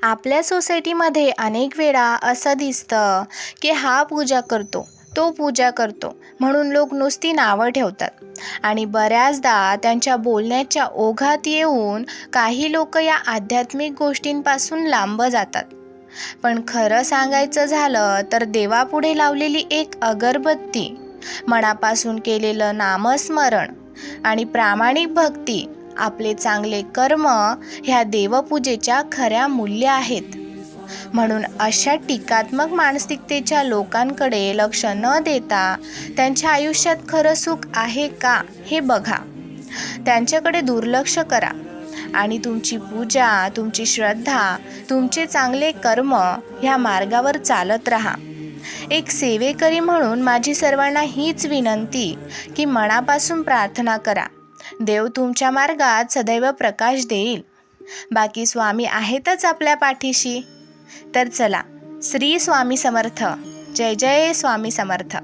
आपल्या सोसायटीमध्ये अनेक वेळा असं दिसतं की हा पूजा करतो, तो पूजा करतो म्हणून लोक नुसती नावं ठेवतात आणि बऱ्याचदा त्यांच्या बोलण्याच्या ओघात येऊन काही लोक या आध्यात्मिक गोष्टींपासून लांब जातात. पण खरं सांगायचं झालं तर देवापुढे लावलेली एक अगरबत्ती, मनापासून केलेलं नामस्मरण आणि प्रामाणिक भक्ती, आपले चांगले कर्म ह्या देवपूजेच्या खऱ्या मूल्य आहेत. म्हणून अशा टीकात्मक मानसिकतेच्या लोकांकडे लक्ष न देता त्यांच्या आयुष्यात खरं सुख आहे का हे बघा. त्यांच्याकडे दुर्लक्ष करा आणि तुमची पूजा, तुमची श्रद्धा, तुमचे चांगले कर्म ह्या मार्गावर चालत राहा. एक सेवेकरी म्हणून माझी सर्वांना हीच विनंती की मनापासून प्रार्थना करा. देव तुमच्या मार्गात सदैव प्रकाश देईल. बाकी स्वामी आहेतच आपल्या पाठीशी. तर चला, श्री स्वामी समर्थ. जय जय स्वामी समर्थ.